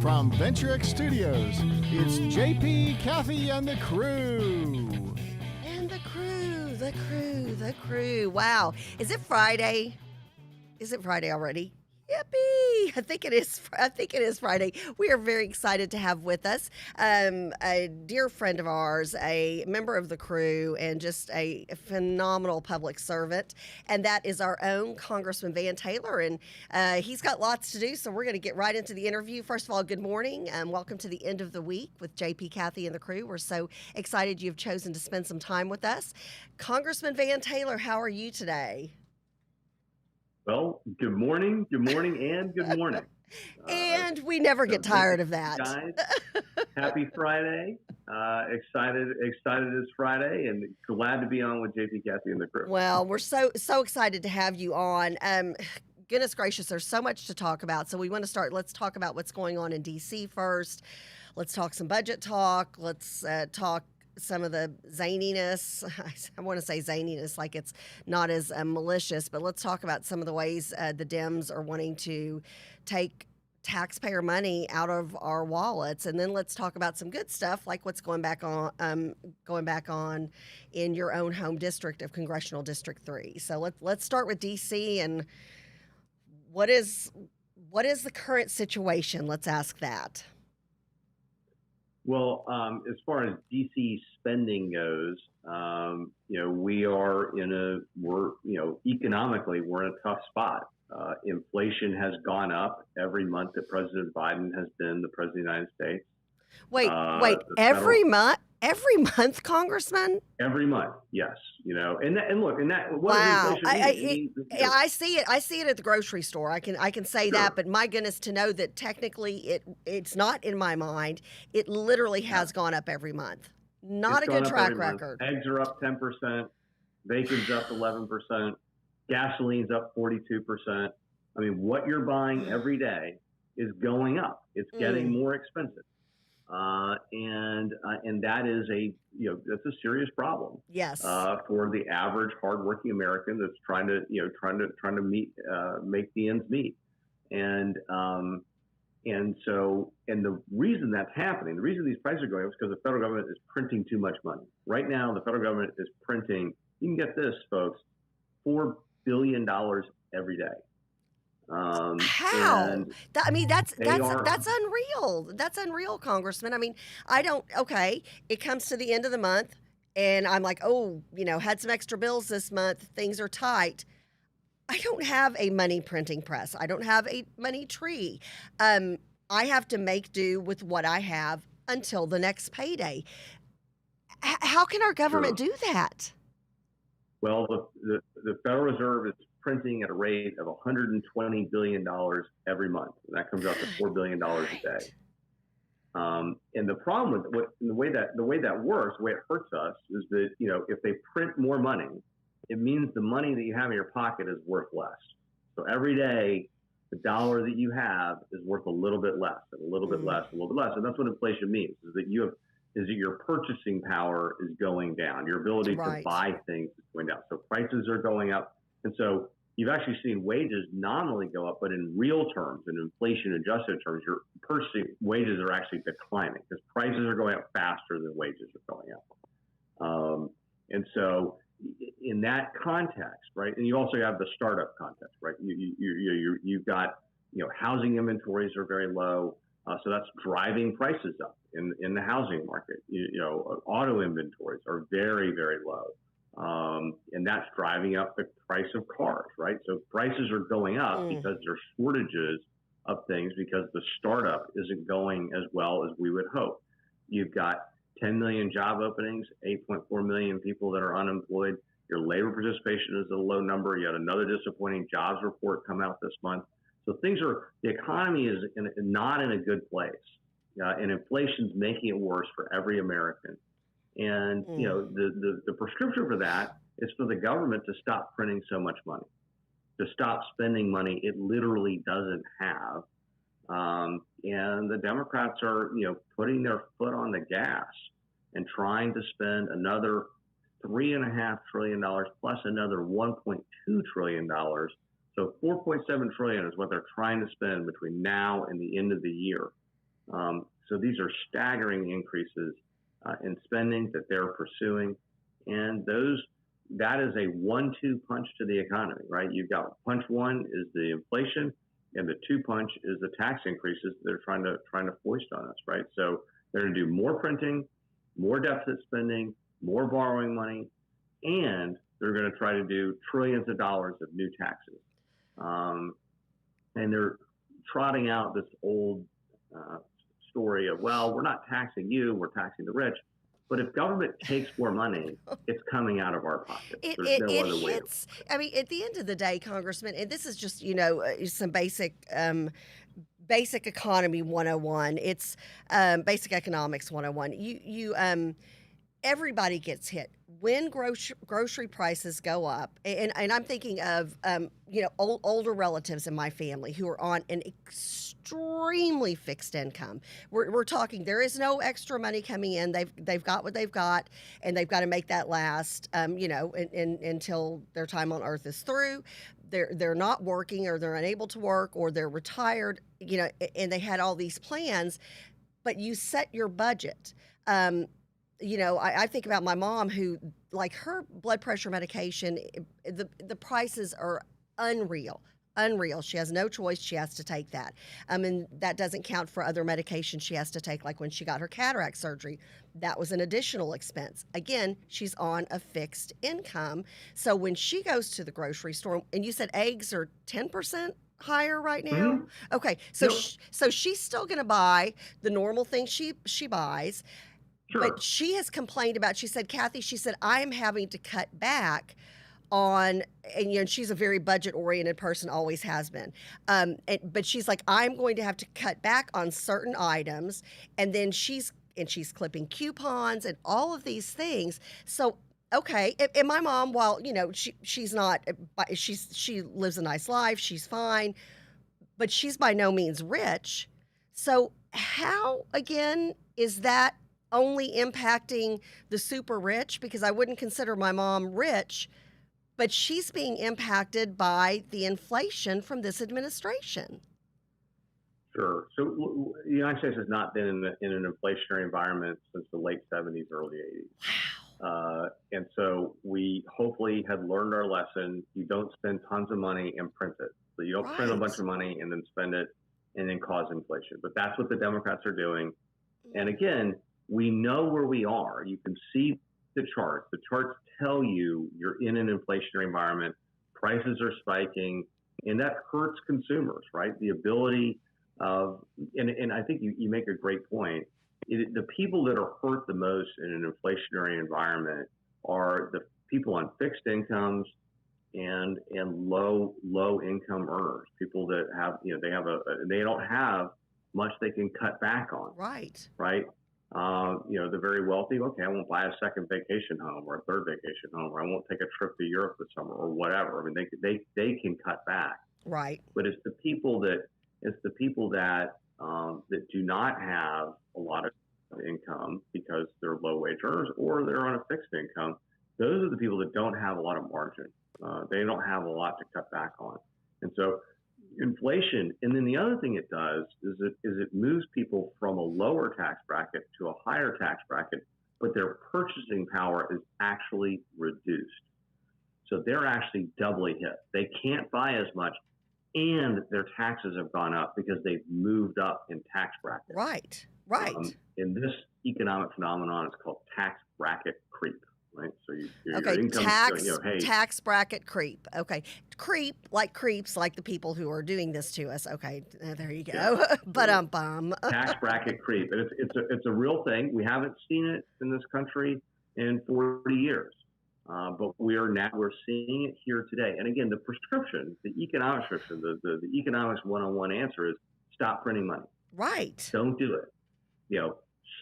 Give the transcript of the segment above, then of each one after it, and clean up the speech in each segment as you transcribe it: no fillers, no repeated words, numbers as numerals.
From VentureX Studios, it's JP, Kathy, and the crew. And the crew. Wow. Is it Friday? Is it Friday already? Yippee! I think it is Friday. We are very excited to have with us a dear friend of ours, a member of the crew, and just a phenomenal public servant. And that is our own Congressman Van Taylor. And he's got lots to do, so we're going to get right into the interview. First of all, good morning. Welcome to the end of the week with JP, Kathy, and the crew. We're so excited you've chosen to spend some time with us. Congressman Van Taylor, how are you today? Well, good morning, and good morning. And we never get tired of that. Guys, happy Friday. Excited it's Friday, and glad to be on with JP, Kathy, and the crew. Well, we're so excited to have you on. Goodness gracious, there's so much to talk about. So we want to start. Let's talk about what's going on in D.C. first. Let's talk some budget talk. Let's talk some of the zaniness. I want to say zaniness like it's not as malicious, but let's talk about some of the ways the Dems are wanting to take taxpayer money out of our wallets, and then let's talk about some good stuff like what's going back on in your own home district of Congressional District 3. So let's start with DC and what is the current situation? Let's ask that. Well, as far as DC spending goes, economically, we're in a tough spot. Inflation has gone up every month that President Biden has been the president of the United States. Wait, every month, Congressman? Every month, yes. What wow. does inflation mean? I see it at the grocery store. I can say Sure. that, but my goodness, to know that technically it's not in my mind. It literally has gone up every month. Not a good track record. Eggs are up 10%, bacon's up 11%, gasoline's up 42%. I mean, what you're buying every day is going up. It's getting more expensive. And that is that's a serious problem. Yes. For the average hardworking American that's trying to make the ends meet. And the reason that's happening, the reason these prices are going up is because the federal government is printing too much money. Right now, the federal government is printing, you can get this, folks, $4 billion every day. How? That's unreal. That's unreal, Congressman. I mean, it comes to the end of the month and I'm like, had some extra bills this month. Things are tight. I don't have a money printing press. I don't have a money tree. I have to make do with what I have until the next payday. How can our government do that? Well, the Federal Reserve is printing at a rate of $120 billion every month. And that comes out to $4 billion a day. And the problem with the way that works, the way it hurts us, is that if they print more money, it means the money that you have in your pocket is worth less. So every day, the dollar that you have is worth a little bit less, and a little bit less, a little bit less. And that's what inflation means: is that your purchasing power is going down, your ability to buy things is going down. So prices are going up, and so you've actually seen wages nominally go up, but in real terms, in inflation-adjusted terms, your purchasing wages are actually declining because prices are going up faster than wages are going up. And so, in that context, right, and you also have the startup context, right? You've got housing inventories are very low, so that's driving prices up in the housing market. Auto inventories are very, very low. And that's driving up the price of cars, right? So prices are going up because there's shortages of things because the startup isn't going as well as we would hope. You've got 10 million job openings, 8.4 million people that are unemployed. Your labor participation is a low number. You had another disappointing jobs report come out this month. So the economy is not in a good place. And inflation's making it worse for every American. And, the prescription for that is for the government to stop printing so much money, to stop spending money it literally doesn't have. And the Democrats are, putting their foot on the gas and trying to spend another $3.5 trillion plus another $1.2 trillion. So $4.7 trillion is what they're trying to spend between now and the end of the year. So these are staggering increases in spending that they're pursuing, and that is a 1-2 punch to the economy, right? You've got punch one is the inflation, and the 2 punch is the tax increases they're trying to foist on us, right? So they're going to do more printing, more deficit spending, more borrowing money, and they're going to try to do trillions of dollars of new taxes. And they're trotting out this old story of, well, we're not taxing you, we're taxing the rich. But if government takes more money, it's coming out of our pockets. There's no other way. I mean, at the end of the day, Congressman, and this is just, some basic economy 101. It's basic economics 101. Everybody gets hit when grocery prices go up, and I'm thinking of older relatives in my family who are on an extremely fixed income. We're talking there is no extra money coming in. They've got what they've got, and they've got to make that last. Until their time on Earth is through. They're not working, or they're unable to work, or they're retired. And they had all these plans, but you set your budget. I think about my mom who, like, her blood pressure medication, the prices are unreal. She has no choice. She has to take that. And that doesn't count for other medications she has to take, like when she got her cataract surgery. That was an additional expense. Again, she's on a fixed income. So when she goes to the grocery store, and you said eggs are 10% higher right now? Mm-hmm. Okay, so Yep. so she's still going to buy the normal things she buys. Sure. But she has complained about, she said, Kathy, I'm having to cut back on, and she's a very budget-oriented person, always has been. But she's like, I'm going to have to cut back on certain items, and then she's clipping coupons and all of these things. So, okay, and my mom, while she lives a nice life, she's fine, but she's by no means rich. So how, again, is that only impacting the super rich? Because I wouldn't consider my mom rich, but she's being impacted by the inflation from this administration. Sure. So the United States has not been in an inflationary environment since the late 70s, early 80s. Wow. And so we hopefully have learned our lesson. You don't spend tons of money and print it. So you don't print a bunch of money and then spend it and then cause inflation. But that's what the Democrats are doing. And again, we know where we are. You can see the charts. The charts tell you you're in an inflationary environment. Prices are spiking, and that hurts consumers, right? The ability of, and I think you make a great point. The people that are hurt the most in an inflationary environment are the people on fixed incomes and low income earners. People that have, they don't have much they can cut back on. Right. Right. The very wealthy, okay, I won't buy a second vacation home or a third vacation home, or I won't take a trip to Europe this summer or whatever. I mean, they can cut back. Right. But it's the people that do not have a lot of income because they're low wage earners or they're on a fixed income. Those are the people that don't have a lot of margin. They don't have a lot to cut back on. And so inflation, and then the other thing it does is it moves people from a lower tax bracket to a higher tax bracket, but their purchasing power is actually reduced. So they're actually doubly hit. They can't buy as much, and their taxes have gone up because they've moved up in tax bracket. Right. And this economic phenomenon is called tax bracket creep. Right. So your okay, income, tax bracket creep. Okay, creep like creeps, like the people who are doing this to us. Okay, there you go. Yeah. But tax bracket creep, and it's a real thing. We haven't seen it in this country in 40 years, but we're seeing it here today. And again, the prescription, the economics prescription, the economics 101 answer is stop printing money. Right. Don't do it.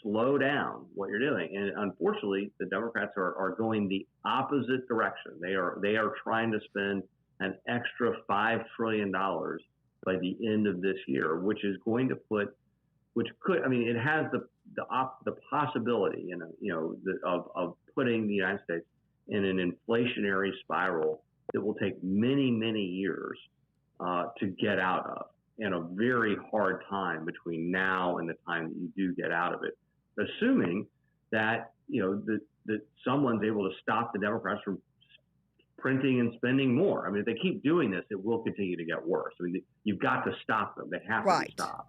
Slow down what you're doing. And unfortunately, the Democrats are going the opposite direction. They are trying to spend an extra $5 trillion by the end of this year, which is going to it has the possibility, of putting the United States in an inflationary spiral that will take many, many years to get out of. and a very hard time between now and the time that you do get out of it, assuming that, that someone's able to stop the Democrats from printing and spending more. I mean, if they keep doing this, it will continue to get worse. I mean, you've got to stop them. They have to be stopped.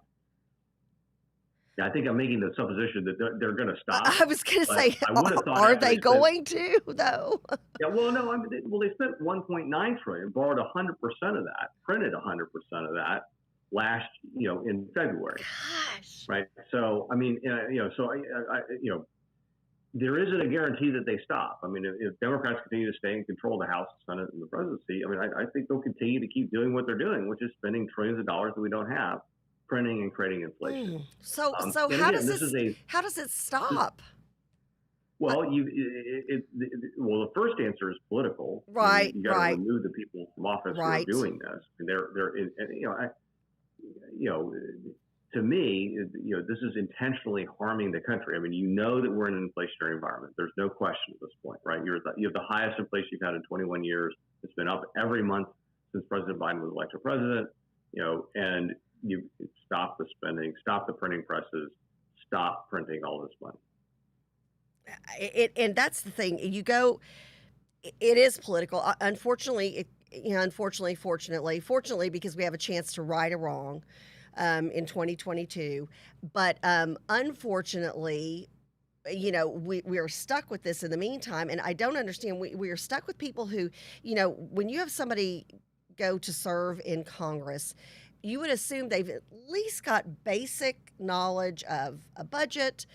Yeah, I think I'm making the supposition that they're going to stop. I was going to say, are they going to, though? Yeah, well, no, I mean, they spent 1.9 trillion, borrowed 100% of that, printed 100% of that last, in February. Gosh. Right. So, I mean, there isn't a guarantee that they stop. I mean, if Democrats continue to stay in control of the House, Senate, and the presidency, I mean, I think they'll continue to keep doing what they're doing, which is spending trillions of dollars that we don't have, printing and creating inflation. So how does it stop? Well, the first answer is political. Right. You got to remove the people from office who are doing this, and to me, this is intentionally harming the country. I mean, that we're in an inflationary environment. There's no question at this point, right? You have the highest inflation you've had in 21 years. It's been up every month since President Biden was elected president. And you stop the spending, stop the printing presses, stop printing all this money. And that's the thing. It is political. Unfortunately, fortunately, because we have a chance to right a wrong in 2022. But unfortunately, we are stuck with this in the meantime. And I don't understand. We are stuck with people who, when you have somebody go to serve in Congress, you would assume they've at least got basic knowledge of a budget,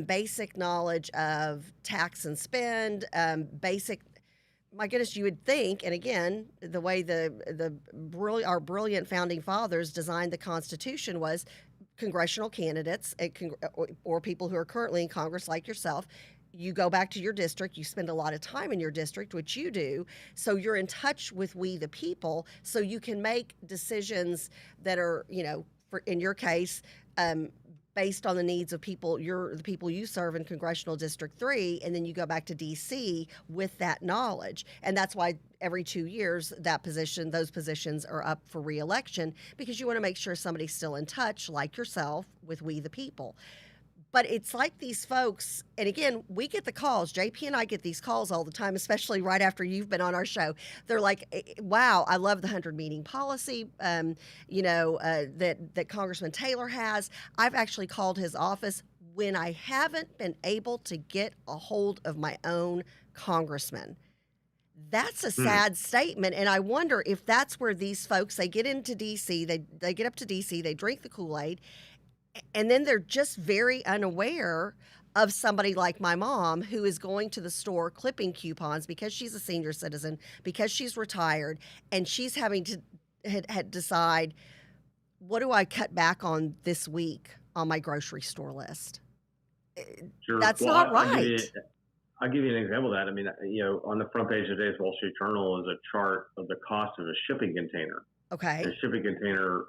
basic knowledge of tax and spend, my goodness, you would think, and again, the way our brilliant founding fathers designed the Constitution was congressional candidates or people who are currently in Congress like yourself. You go back to your district, you spend a lot of time in your district, which you do, so you're in touch with we the people, so you can make decisions that are, in your case, based on the needs of the people you serve in Congressional District 3, and then you go back to D.C. with that knowledge. And that's why every 2 years those positions are up for re-election, because you want to make sure somebody's still in touch, like yourself, with we the people. But it's like these folks, and again, we get the calls. JP and I get these calls all the time, especially right after you've been on our show. They're like, wow, I love the 100 meeting policy, that Congressman Taylor has. I've actually called his office when I haven't been able to get a hold of my own congressman. That's a sad statement, and I wonder if that's where these folks, they get into D.C., they get up to D.C., they drink the Kool-Aid, and then they're just very unaware of somebody like my mom, who is going to the store clipping coupons because she's a senior citizen, because she's retired, and she's having to decide, what do I cut back on this week on my grocery store list? Sure. That's not right. I'll give you an example of that. I mean, on the front page of today's Wall Street Journal is a chart of the cost of a shipping container. Okay. And a shipping container,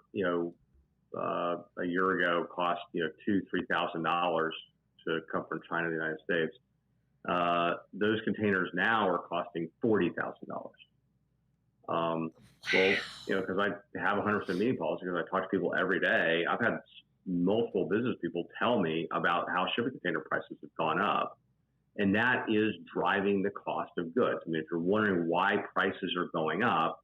a year ago cost $2,000-$3,000 to come from China to the United States. Those containers now are costing $40,000. Well, because I have 100% meeting policy, because I talk to people every day. I've had multiple business people tell me about how shipping container prices have gone up, and that is driving the cost of goods. I mean, if you're wondering why prices are going up,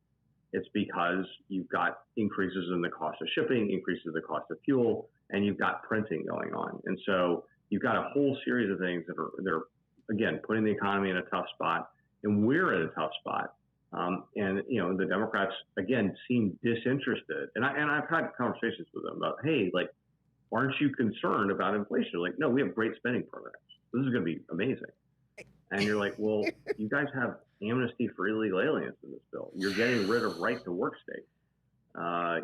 it's because you've got increases in the cost of shipping, increases in the cost of fuel, and you've got printing going on. And so you've got a whole series of things that are again, putting the economy in a tough spot, and we're in a tough spot. And the Democrats, again, seem disinterested. And I've had conversations with them about, hey, like, aren't you concerned about inflation? They're like, no, we have great spending programs. This is going to be amazing. And you're like, well, you guys have amnesty for illegal aliens in this bill. You're getting rid of right to work states.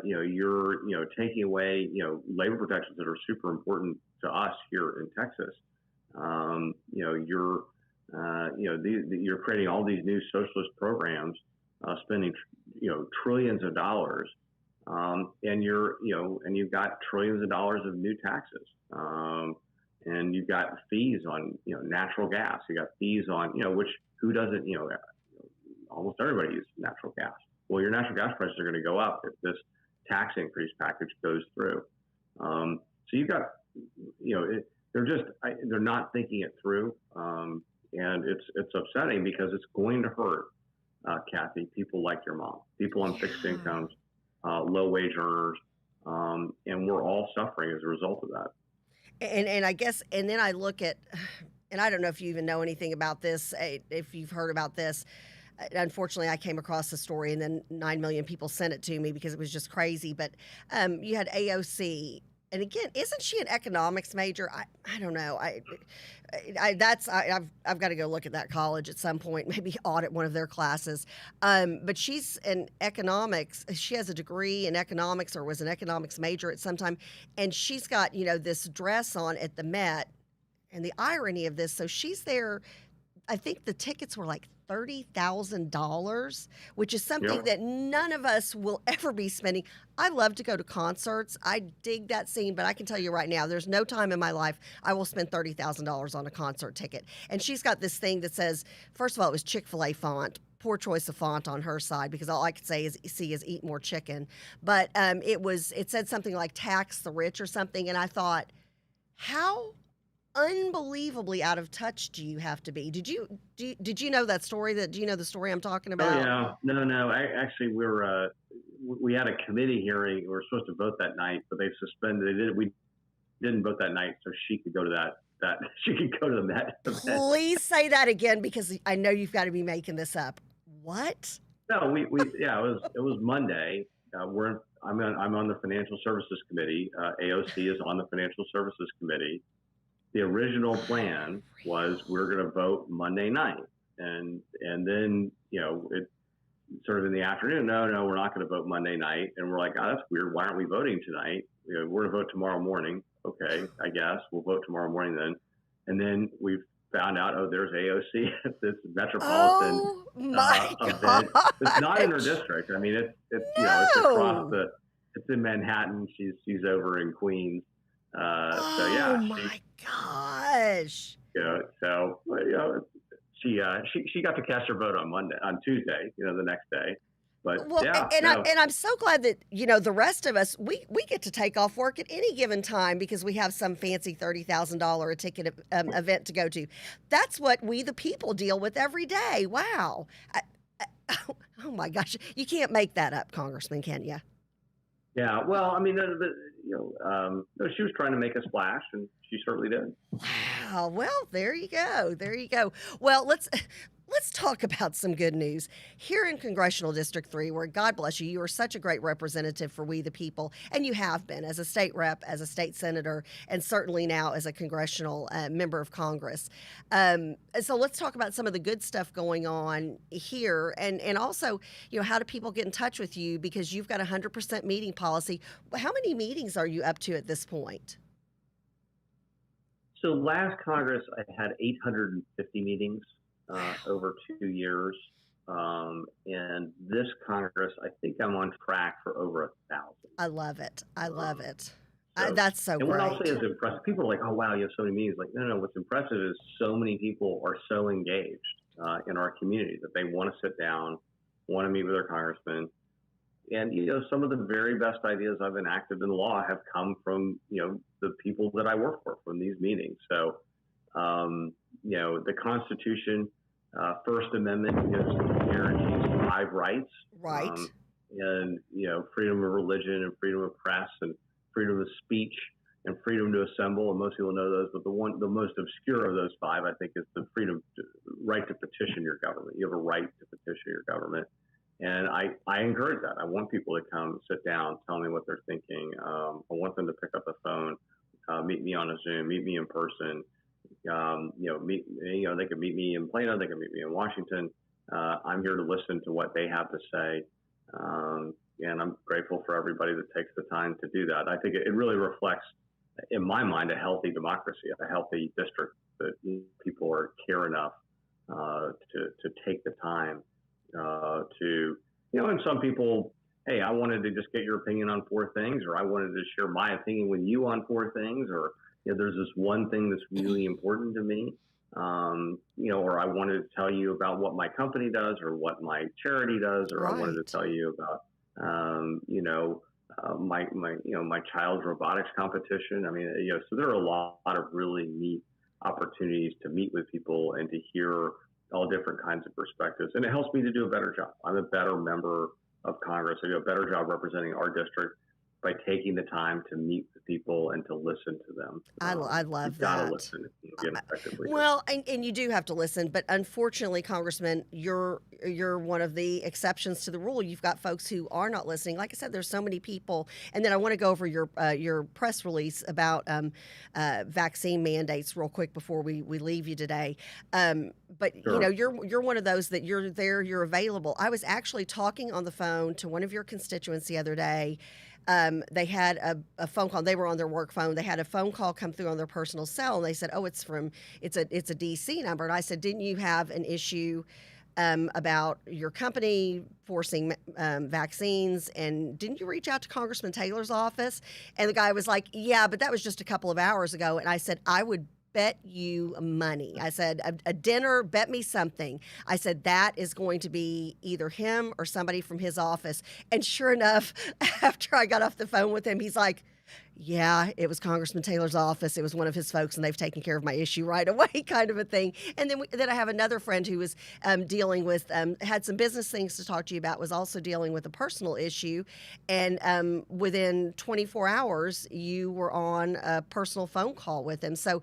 You're taking away, labor protections that are super important to us here in Texas. You're creating all these new socialist programs, spending, trillions of dollars. And you've got trillions of dollars of new taxes. And you've got fees on, natural gas. You got fees on, which who doesn't, almost everybody uses natural gas. Well, your natural gas prices are going to go up if this tax increase package goes through. So you've got, they're not thinking it through. And it's upsetting because it's going to hurt, Kathy, people like your mom, people on fixed incomes, low wage earners, and we're all suffering as a result of that. And I guess, and then I look at, and I don't know if you even know anything about this, if you've heard about this. Unfortunately, I came across the story, and then 9 million people sent it to me because it was just crazy. But you had AOC, and again, isn't she an economics major? I don't know. I've got to go look at that college at some point, maybe audit one of their classes. But she's in economics. She has a degree in economics, or was an economics major at some time, and she's got this dress on at the Met. And the irony of this, so she's there. I think the tickets were like $30,000, which is something that none of us will ever be spending. I love to go to concerts. I dig that scene, but I can tell you right now, there's no time in my life I will spend $30,000 on a concert ticket. And she's got this thing that says, first of all, it was Chick-fil-A font. Poor choice of font on her side, because all I could is eat more chicken. But it said something like tax the rich or something. And I thought, how unbelievably out of touch do you have to be? Did you know that story? Do you know the story I'm talking about? Oh yeah, no. Actually, we had a committee hearing. We were supposed to vote that night, but they suspended it. We didn't vote that night, so she could go to that. She could go to the Met. Please say that again, because I know you've got to be making this up. What? No, it was Monday. I'm on the Financial Services Committee. AOC is on the Financial Services Committee. The original plan was we're going to vote Monday night, and then it sort of in the afternoon. No, we're not going to vote Monday night, and we're like, oh, that's weird. Why aren't we voting tonight? We're going to vote tomorrow morning. Okay, I guess we'll vote tomorrow morning then. And then we found out, there's AOC at this metropolitan event. It's not in her district. I mean, it's it's across it's in Manhattan. She's over in Queens. Oh my gosh! She got to cast her vote on Tuesday. The next day. But I'm so glad that the rest of us we get to take off work at any given time because we have some fancy $30,000 a ticket event to go to. That's what we the people deal with every day. Wow! Oh my gosh! You can't make that up, Congressman, can you? Yeah, well, I mean, she was trying to make a splash, and she certainly did. Wow. Well, there you go. There you go. Well, let's talk about some good news here in Congressional District 3, where, God bless you, you are such a great representative for we the people, and you have been as a state rep, as a state senator, and certainly now as a congressional member of Congress. So let's talk about some of the good stuff going on here, and also, how do people get in touch with you, because you've got a 100% meeting policy. How many meetings are you up to at this point? So last Congress, I had 850 meetings. Over 2 years. And this Congress, I think I'm on track for over 1,000. I love it. I love it. So, that's so and great. what I'll say is impressive. People are like, oh, wow, you have so many meetings. Like, no. What's impressive is so many people are so engaged in our community that they want to sit down, want to meet with their congressman. And, some of the very best ideas I've enacted in law have come from, the people that I work for from these meetings. So, the Constitution, First Amendment guarantees 5 rights. Right. And, freedom of religion and freedom of press and freedom of speech and freedom to assemble. And most people know those, but the most obscure of those 5, I think, is the right to petition your government. You have a right to petition your government. And I encourage that. I want people to come, sit down, tell me what they're thinking. I want them to pick up the phone, meet me on a Zoom, meet me in person. They could meet me in Plano, they could meet me in Washington. I'm here to listen to what they have to say. And I'm grateful for everybody that takes the time to do that. I think it really reflects, in my mind, a healthy democracy, a healthy district that people care enough to take the time to, and some people, hey, I wanted to just get your opinion on 4 things, or I wanted to share my opinion with you on 4 things, or there's this one thing that's really important to me, or I wanted to tell you about what my company does or what my charity does, or Right. I wanted to tell you about, my child's robotics competition. I mean, so there are a lot of really neat opportunities to meet with people and to hear all different kinds of perspectives. And it helps me to do a better job. I'm a better member of Congress. I do a better job representing our district by taking the time to meet with people and to listen to them. I love you've that. Got to listen if you get effectively. Well, and you do have to listen, but unfortunately, Congressman, you're one of the exceptions to the rule. You've got folks who are not listening. Like I said, there's so many people. And then I want to go over your press release about vaccine mandates real quick before we leave you today. But Sure. you're one of those that you're there, you're available. I was actually talking on the phone to one of your constituents the other day. They had a phone call. They were on their work phone. They had a phone call come through on their personal cell, and they said, "Oh, it's a DC number." And I said, "Didn't you have an issue about your company forcing vaccines? And didn't you reach out to Congressman Taylor's office?" And the guy was like, "Yeah, but that was just a couple of hours ago." And I said, "I would bet you money." I said, a dinner, bet me something. I said, that is going to be either him or somebody from his office. And sure enough, after I got off the phone with him, he's like, "Yeah, it was Congressman Taylor's office. It was one of his folks, and they've taken care of my issue right away," kind of a thing. And then I have another friend who was dealing with, had some business things to talk to you about, was also dealing with a personal issue. And within 24 hours, you were on a personal phone call with him. So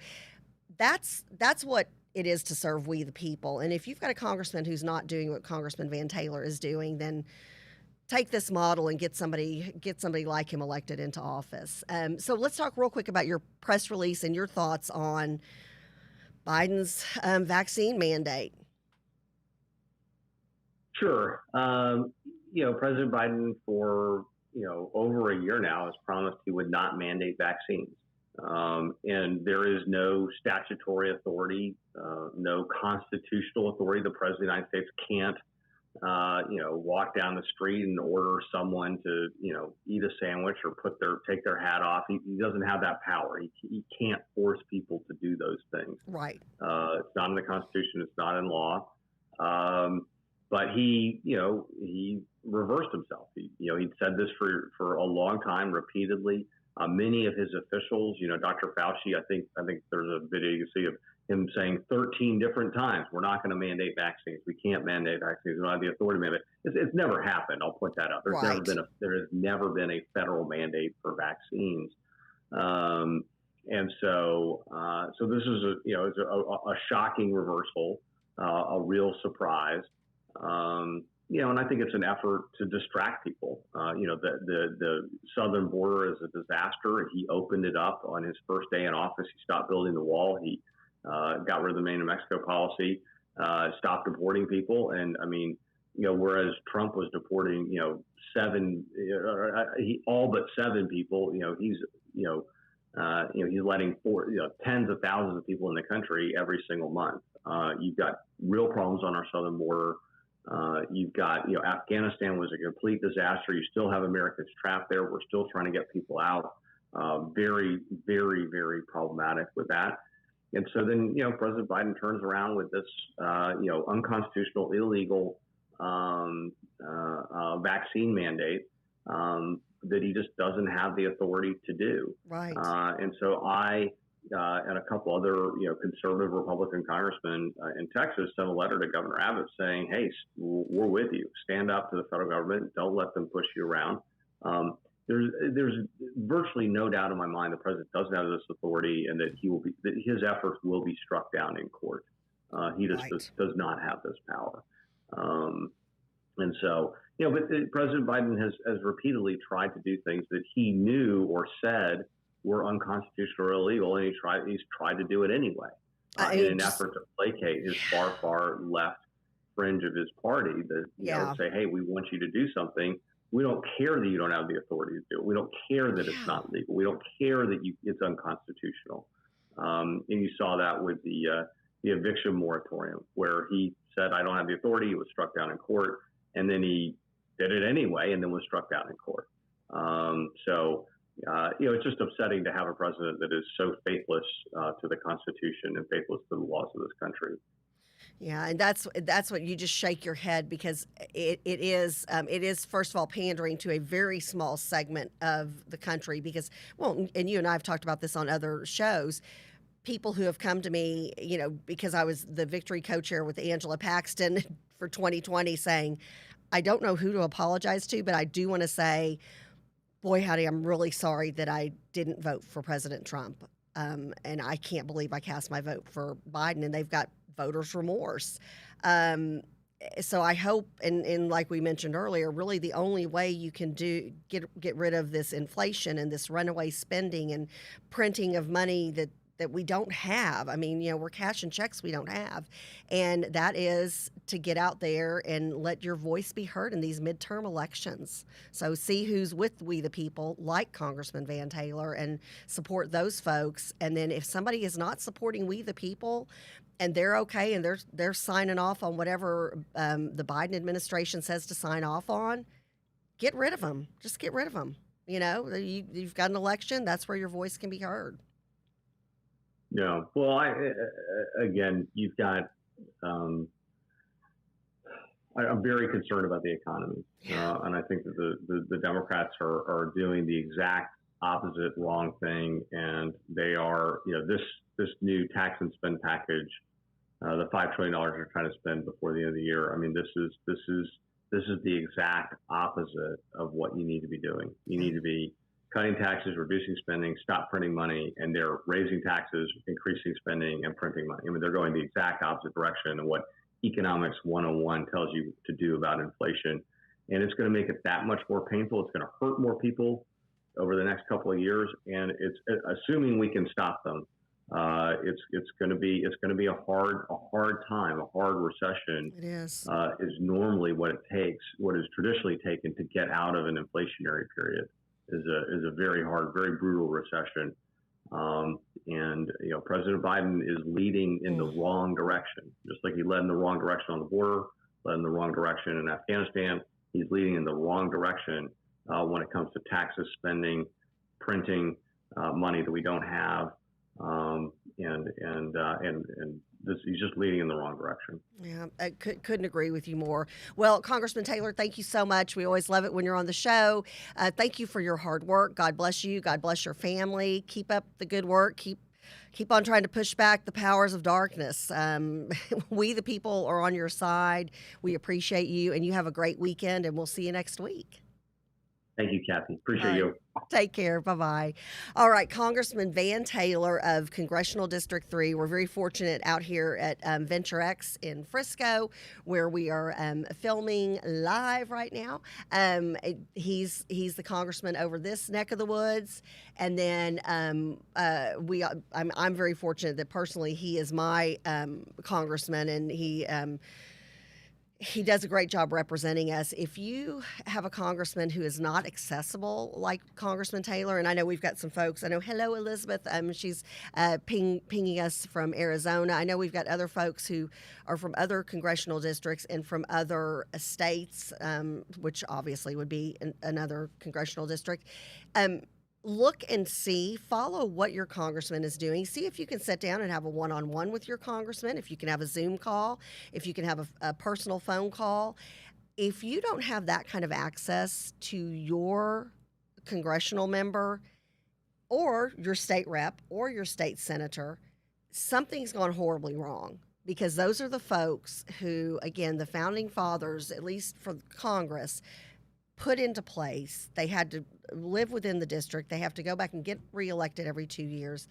that's what it is to serve we the people. And if you've got a congressman who's not doing what Congressman Van Taylor is doing, then take this model and get somebody like him elected into office. So let's talk real quick about your press release and your thoughts on Biden's vaccine mandate. Sure. President Biden for over a year now has promised he would not mandate vaccines. And there is no statutory authority, no constitutional authority. The President of the United States can't, walk down the street and order someone to, eat a sandwich or take their hat off. He doesn't have that power. He can't force people to do those things. Right. It's not in the Constitution. It's not in law. But he reversed himself. He'd said this for a long time, repeatedly. Many of his officials, Dr. Fauci, I think there's a video you can see of him saying 13 different times, "We're not going to mandate vaccines. We can't mandate vaccines. We don't have the authority to mandate." It's never happened. I'll point that out. There has never been a federal mandate for vaccines. And so this is a shocking reversal, a real surprise. And I think it's an effort to distract people. The southern border is a disaster. He opened it up on his first day in office. He stopped building the wall. He got rid of the Maine to Mexico policy, stopped deporting people. And I mean, whereas Trump was deporting, all but 7 people, he's letting tens of thousands of people in the country every single month. You've got real problems on our southern border. You've got, Afghanistan was a complete disaster. You still have Americans trapped there. We're still trying to get people out. Very, very, very problematic with that. And so then, President Biden turns around with this, unconstitutional, illegal vaccine mandate that he just doesn't have the authority to do. Right. And so I and a couple other, conservative Republican congressmen in Texas sent a letter to Governor Abbott saying, "Hey, we're with you. Stand up to the federal government. Don't let them push you around." There's virtually no doubt in my mind the president doesn't have this authority, and that his efforts will be struck down in court. He just does not have this power. And so, but President Biden has repeatedly tried to do things that he knew or said were unconstitutional or illegal, and he's tried to do it anyway in an effort to placate his far left fringe of his party that say, "Hey, we want you to do something. We don't care that you don't have the authority to do it. We don't care that it's not legal. We don't care that it's unconstitutional." And you saw that with the eviction moratorium, where he said, "I don't have the authority." It was struck down in court, and then he did it anyway, and then was struck down in court. It's just upsetting to have a president that is so faithless to the Constitution and faithless to the laws of this country. Yeah, and that's what you just shake your head because it is first of all pandering to a very small segment of the country because well, and you and I have talked about this on other shows. People who have come to me, because I was the victory co-chair with Angela Paxton for 2020, saying, I don't know who to apologize to, but I do want to say, boy, howdy, I'm really sorry that I didn't vote for President Trump. And I can't believe I cast my vote for Biden, and they've got voters' remorse. So I hope, and like we mentioned earlier, really the only way you can get rid of this inflation and this runaway spending and printing of money that we don't have. I mean, we're cashing checks we don't have. And that is to get out there and let your voice be heard in these midterm elections. So see who's with we the people, like Congressman Van Taylor, and support those folks. And then if somebody is not supporting we the people, and they're okay and they're signing off on whatever the Biden administration says to sign off on, get rid of them. Just get rid of them. You've got an election. That's where your voice can be heard. Yeah. Well, again, you've got. I'm very concerned about the economy, and I think that the Democrats are doing the exact opposite wrong thing, and they are. This new tax and spend package, the $5 trillion they're trying to spend before the end of the year. I mean, this is the exact opposite of what you need to be doing. You need to be cutting taxes, reducing spending, stop printing money, and they're raising taxes, increasing spending, and printing money. I mean, they're going the exact opposite direction of what Economics 101 tells you to do about inflation. And it's going to make it that much more painful. It's going to hurt more people over the next couple of years. And it's assuming we can stop them. It's going to be a hard time, a hard recession. It is normally what it takes, what is traditionally taken to get out of an inflationary period. Is a very hard, very brutal recession, and President Biden is leading in the wrong direction. Just like he led in the wrong direction on the border, led in the wrong direction in Afghanistan. He's leading in the wrong direction when it comes to taxes, spending, printing money that we don't have, and he's just leading in the wrong direction. Yeah, I couldn't agree with you more. Well, Congressman Taylor, thank you so much. We always love it when you're on the show. Thank you for your hard work. God bless you. God bless your family. Keep up the good work. Keep on trying to push back the powers of darkness. We, the people, are on your side. We appreciate you, and you have a great weekend, and we'll see you next week. Thank you, Kathy. Appreciate you. Take care. Bye-bye. All right, Congressman Van Taylor of Congressional District 3. We're very fortunate out here at Venture X in Frisco, where we are filming live right now. He's the congressman over this neck of the woods. And then I'm very fortunate that personally he is my congressman, and he does a great job representing us. If you have a congressman who is not accessible like Congressman Taylor, and I know we've got some folks. I know, hello, Elizabeth. She's pinging us from Arizona. I know we've got other folks who are from other congressional districts and from other states, which obviously would be another congressional district. Look and see, follow what your congressman is doing. See if you can sit down and have a one-on-one with your congressman, if you can have a Zoom call, if you can have a personal phone call. If you don't have that kind of access to your congressional member or your state rep or your state senator, something's gone horribly wrong, because those are the folks who, again, the founding fathers, at least for Congress, put into place. They had to live within the district. They have to go back and get reelected every 2 years.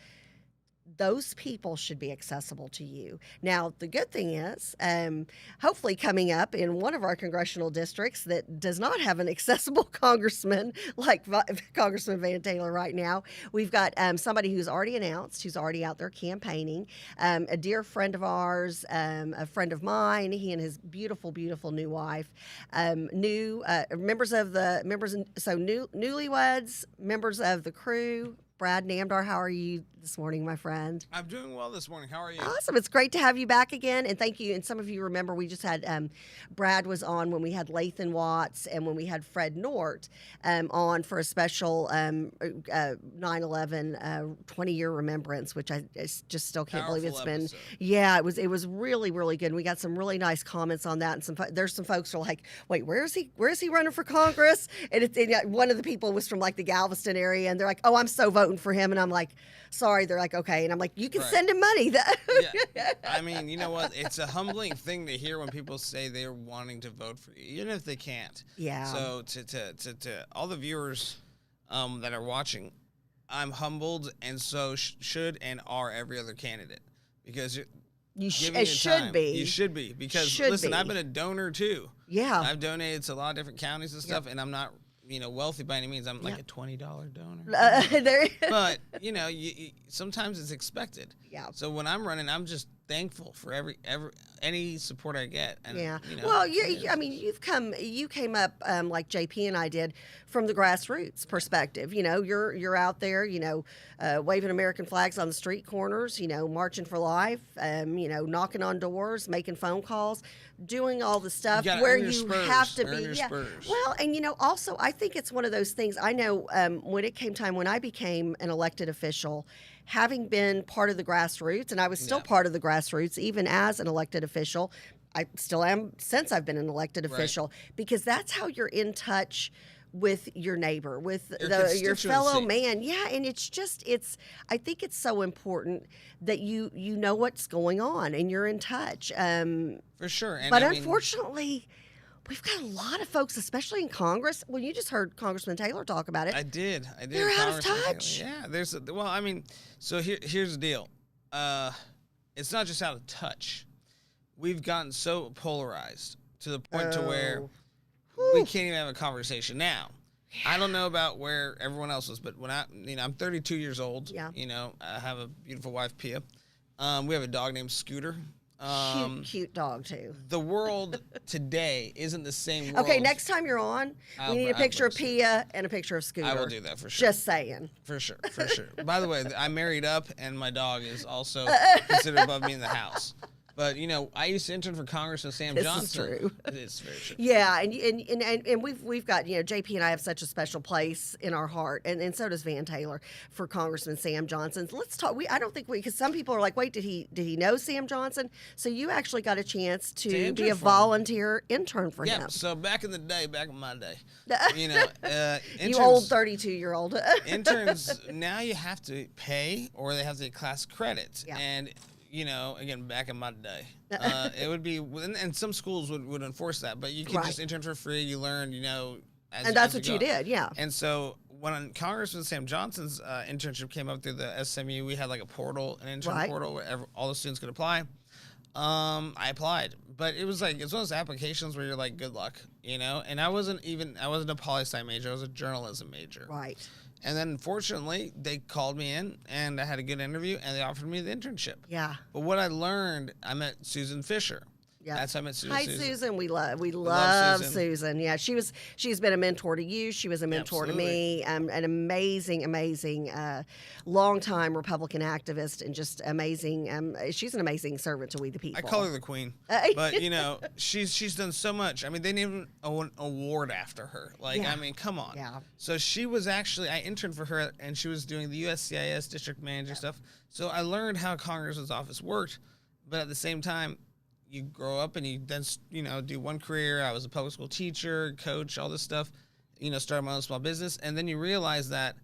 Those people should be accessible to you. Now, the good thing is, hopefully coming up in one of our congressional districts that does not have an accessible congressman like Congressman Van Taylor right now, we've got somebody who's already announced, who's already out there campaigning, a dear friend of ours, a friend of mine, he and his beautiful, beautiful new wife, newlyweds, members of the crew. Brad Namdar, how are you this morning, my friend? I'm doing well this morning. How are you? Awesome. It's great to have you back again. And thank you. And some of you remember we just had Brad was on when we had Lathan Watts and when we had Fred Nort on for a special 9/11 20-year remembrance, which I just still can't believe it's been. Episode. Yeah, it was really, really good. And we got some really nice comments on that. And there's some folks who are like, wait, where is he running for Congress? And one of the people was from like the Galveston area. And they're like, oh, I'm so voting for him. And I'm like, sorry. They're like, okay. And I'm like, you can send him money. Yeah. I mean, you know what? It's a humbling thing to hear when people say they're wanting to vote for you, even if they can't. Yeah. So to all the viewers that are watching, I'm humbled, and so should and are every other candidate, because you should be. You should be, because listen, I've been a donor too. Yeah. I've donated to a lot of different counties and stuff, and I'm not wealthy by any means. I'm like a $20 donor. But, sometimes it's expected. Yeah. So when I'm running, I'm just thankful for any support I get. And, Well, I mean, you came up like JP and I did from the grassroots perspective. You're out there, waving American flags on the street corners, marching for life, knocking on doors, making phone calls, doing all the stuff where you have to be. Yeah. Well, and also I think it's one of those things. I know when it came time when I became an elected official, having been part of the grassroots, and I was still part of the grassroots even as an elected official. I still am since I've been an elected official, because that's how you're in touch with your neighbor, with your fellow man. Yeah, and I think it's so important that you know what's going on and you're in touch. For sure. And but unfortunately, we've got a lot of folks, especially in Congress. Well, you just heard Congressman Taylor talk about it. I did. They're out of touch. Yeah, so here's the deal. It's not just out of touch. We've gotten so polarized to the point to where we can't even have a conversation now. I don't know about where everyone else was, but when I'm 32 years old. Yeah. I have a beautiful wife, Pia. We have a dog named Scooter. Cute dog too. The world today isn't the same world. Okay, next time you're on, we need a picture of Pia and a picture of Scooter. I will do that for sure. Just saying. For sure. By the way, I'm married up, and my dog is also considered above me in the house. But I used to intern for Congressman Sam Johnson. This is true. It's very true. Yeah, and we've got JP and I have such a special place in our heart, and so does Van Taylor for Congressman Sam Johnson. Let's talk. I don't think because some people are like, wait, did he know Sam Johnson? So you actually got a chance to be a volunteer intern for him. Yeah. So back in my day, you old 32-year-old interns. Now you have to pay, or they have to get class credits, and. Again, back in my day, it would be, and some schools would enforce that, but you could just intern for free. You learn, and that's what you did, yeah. And so when Congressman Sam Johnson's internship came up through the SMU, we had like a portal, an intern portal where all the students could apply. I applied, but it's one of those applications where you're like, good luck, And I wasn't a poli-sci major; I was a journalism major. Right. And then, fortunately, they called me in, and I had a good interview, and they offered me the internship. Yeah. But what I learned, I met Susan Fisher. Yeah. That's how I met Susan. Hi, Susan. We love Susan. Yeah, she's been a mentor to you. She was a mentor to me. An amazing longtime Republican activist, and just amazing. She's an amazing servant to we the people. I call her the queen. But she's done so much. I mean, they named an award after her. I mean, come on. Yeah. So she was actually, I interned for her, and she was doing the USCIS district manager stuff. So I learned how Congressman's office worked, but at the same time, you grow up and you then, do one career. I was a public school teacher, coach, all this stuff, started my own small business. And then you realize that,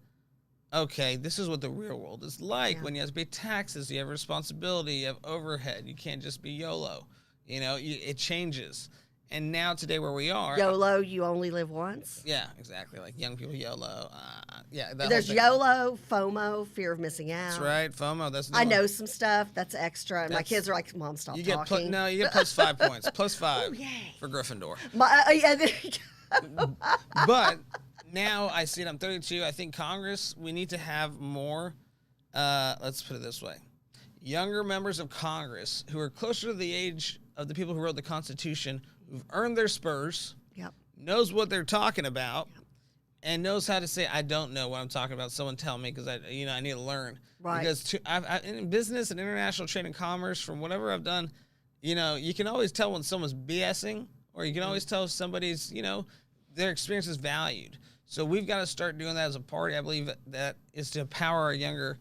okay, this is what the real world is like. When you have to pay taxes, you have responsibility, you have overhead. You can't just be YOLO. It changes. And now today where we are. YOLO, you only live once? Yeah, exactly. Like young people, YOLO. There's YOLO, FOMO, fear of missing out. That's right, FOMO. I know some stuff. That's extra. And my kids are like, Mom, stop talking. You get plus 5 points. Plus 5 for Gryffindor. There you go. But now I see it. I'm 32. I think Congress, we need to have more, let's put it this way, younger members of Congress who are closer to the age of the people who wrote the Constitution, who've earned their spurs, knows what they're talking about, and knows how to say, I don't know what I'm talking about. Someone tell me, because I need to learn. Right. Because in business and international trade and commerce, from whatever I've done, you can always tell when someone's BSing, or you can always tell if somebody's, their experience is valued. So we've got to start doing that as a party. I believe that is to empower our younger,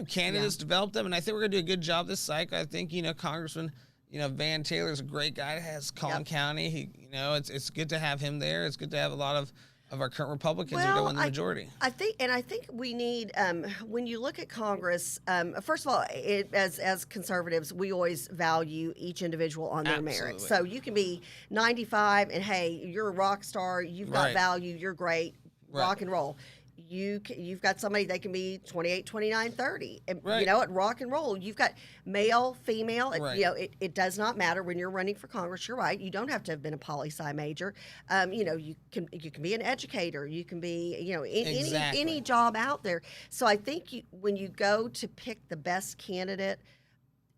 candidates, develop them. And I think we're going to do a good job this cycle. I think, Congressman, Van Taylor's a great guy. Has Collin County. He, it's good to have him there. It's good to have a lot of our current Republicans who are going to win the majority. I think we need, when you look at Congress, first of all, as conservatives, we always value each individual on their merit. So you can be 95 and, hey, you're a rock star, you've got value, you're great, rock and roll. You've got somebody, they can be 28, 29, 30. And, at rock and roll, you've got male, female. It does not matter when you're running for Congress. You're right. You don't have to have been a poli-sci major. You can be an educator. You can be, any job out there. So I think when you go to pick the best candidate,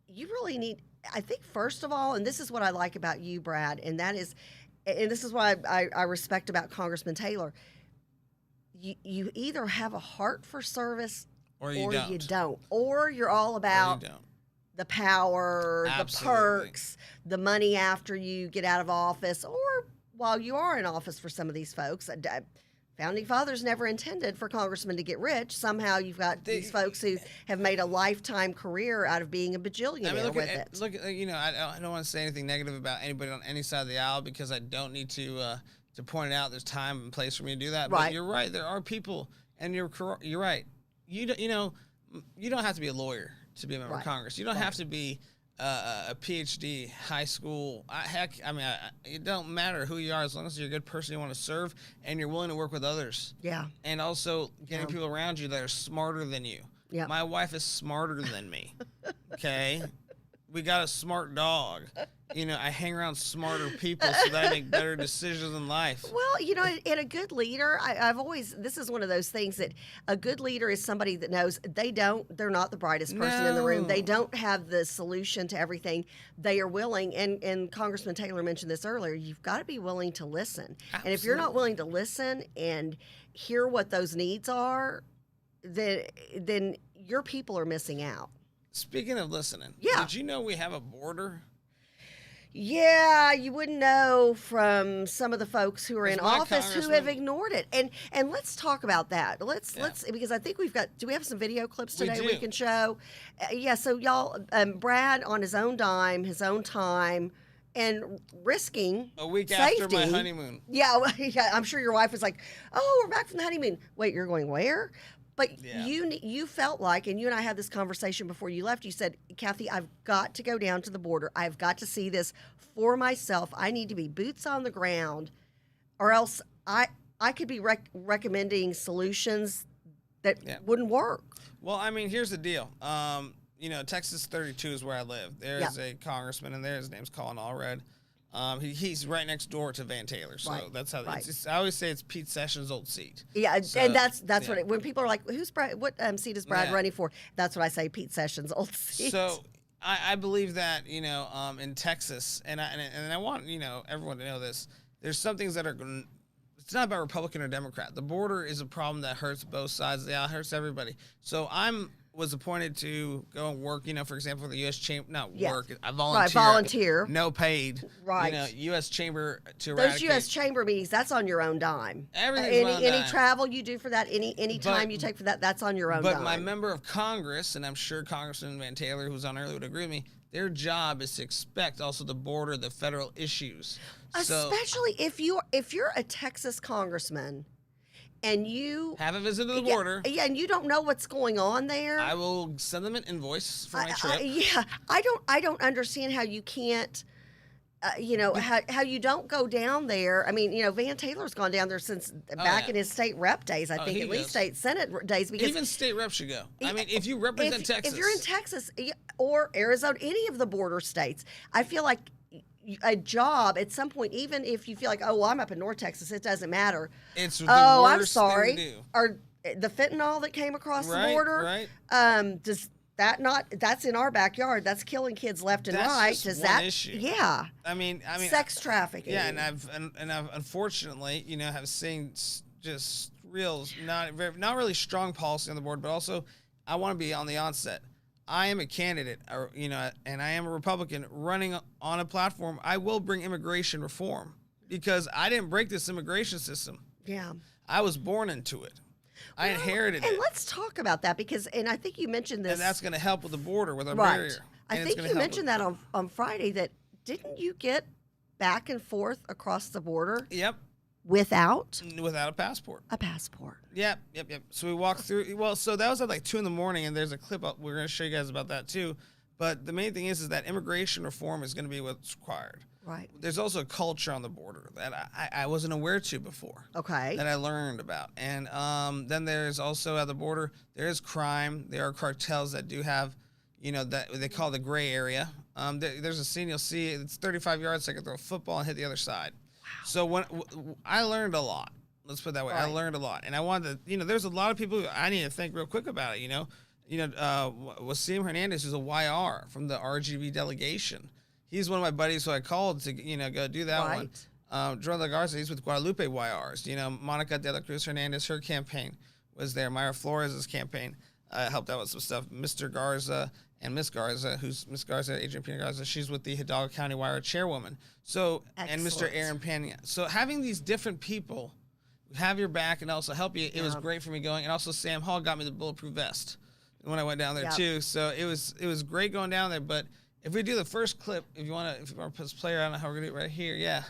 you really need, I think, first of all, and this is what I like about you, Brad, and this is what I respect about Congressman Taylor. You either have a heart for service or you don't. Or you're all about the power, the perks, the money after you get out of office, or while you are in office for some of these folks. Founding fathers never intended for congressmen to get rich. Somehow you've got these folks who have made a lifetime career out of being a bajillionaire with it. Look, I don't want to say anything negative about anybody on any side of the aisle, because I don't need to point it out. There's time and place for me to do that. But you're right. There are people, and you're right. You don't have to be a lawyer to be a member of Congress. You don't have to be a PhD, high school. It don't matter who you are, as long as you're a good person, you want to serve, and you're willing to work with others. Yeah. And also getting people around you that are smarter than you. Yeah. My wife is smarter than me. Okay. We got a smart dog. I hang around smarter people so that I make better decisions in life. Well, and a good leader, this is one of those things that a good leader is somebody that knows they're not the brightest person in the room. They don't have the solution to everything. They are willing, and Congressman Taylor mentioned this earlier, you've got to be willing to listen. Absolutely. And if you're not willing to listen and hear what those needs are, then your people are missing out. Speaking of listening, did you know we have a border? Yeah, you wouldn't know from some of the folks who are in office who have ignored it. And let's talk about that. Let's because I think do we have some video clips today we can show? So y'all, Brad on his own dime, his own time, and risking a week safety. After my honeymoon. Yeah, I'm sure your wife was like, "Oh, we're back from the honeymoon." Wait, you're going where? But you felt like, and you and I had this conversation before you left, you said, Kathy, I've got to go down to the border. I've got to see this for myself. I need to be boots on the ground, or else I could be recommending solutions that wouldn't work. Well, here's the deal. Texas 32 is where I live. There's a congressman in there. His name's Colin Allred. He's right next door to Van Taylor, so that's how. I always say it's Pete Sessions' old seat. Yeah, so, and that's when people are like, "Who's Brad? What seat is Brad running for?" That's what I say, Pete Sessions' old seat. So I believe that in Texas, and I want everyone to know this. There's some things that are. It's not about Republican or Democrat. The border is a problem that hurts both sides of the aisle. It hurts everybody. So was appointed to go and work, for example, the U.S. Chamber, work, I volunteer. No paid. Right. U.S. Chamber to eradicate. Those U.S. Chamber meetings, that's on your own dime. Everything's any travel you do for that, any time you take for that, that's on your own dime. But my member of Congress, and I'm sure Congressman Van Taylor, who's on earlier, would agree with me, their job is to expect also the border, the federal issues. Especially if you're a Texas congressman, and you haven't visited the border. Yeah, and you don't know what's going on there. I will send them an invoice for my trip. I don't understand how you can't, how you don't go down there. Van Taylor's gone down there since back in his state rep days. I think at least state senate days. Because even state reps should go. If you represent Texas, if you're in Texas or Arizona, any of the border states, I feel like a job at some point, even if you feel like, I'm up in North Texas, it doesn't matter. It's the worst I'm sorry. thing to do. Or the fentanyl that came across the border, does that not? That's in our backyard. That's killing kids left and right. Just does one that? Issue. Yeah. I sex trafficking. Yeah, and I've unfortunately, have seen just not really strong policy on the board, but also I want to be on the onset. I am a candidate, and I am a Republican running on a platform. I will bring immigration reform because I didn't break this immigration system. Yeah. I was born into it. I inherited it. And let's talk about that and I think you mentioned this. And that's going to help with the border, with our right. barrier. I think you mentioned that on Friday that didn't you get back and forth across the border? Yep. Without a passport. A passport. Yep. So we walked through. Well, so that was at like 2 a.m, and there's a clip up. We're going to show you guys about that too. But the main thing is that immigration reform is going to be what's required. Right. There's also a culture on the border that I wasn't aware to before. Okay. That I learned about. And then there's also at the border, there is crime. There are cartels that do have, that they call the gray area. There's a scene you'll see. It's 35 yards. So I can throw a football and hit the other side. Wow. So I learned a lot. Let's put it that way. Right. I learned a lot. And I wanted to, there's a lot of people I need to think real quick about it, Wasim Hernandez, who's a YR from the RGB delegation. He's one of my buddies who I called to, go do that one. Jordan Garza, he's with Guadalupe YRs. Monica de la Cruz Hernandez, her campaign was there. Myra Flores' campaign helped out with some stuff. Mr. Garza and Miss Garza, who's Miss Garza, Adrian Pena Garza, she's with the Hidalgo County YR chairwoman. So, excellent. And Mr. Aaron Pena. So having these different people have your back and also help you, it was great for me going. And also Sam Hall got me the bulletproof vest when I went down there too. So it was great going down there, but if we do the first clip, if you want to put this player on how we're gonna do it right here, yeah.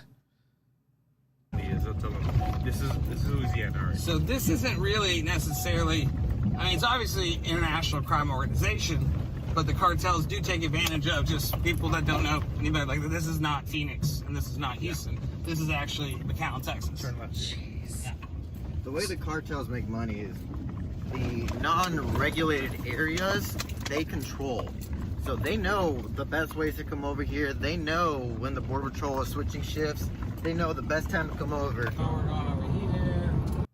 This is Louisiana, right? So this isn't really necessarily. I mean, it's obviously an international crime organization, but the cartels do take advantage of just people that don't know anybody. Like this is not Phoenix and this is not Houston. This is actually McAllen, Texas. Jeez. Yeah. The way the cartels make money is the non-regulated areas they control. So they know the best ways to come over here. They know when the Border Patrol is switching shifts. They know the best time to come over. Oh, we're going over here.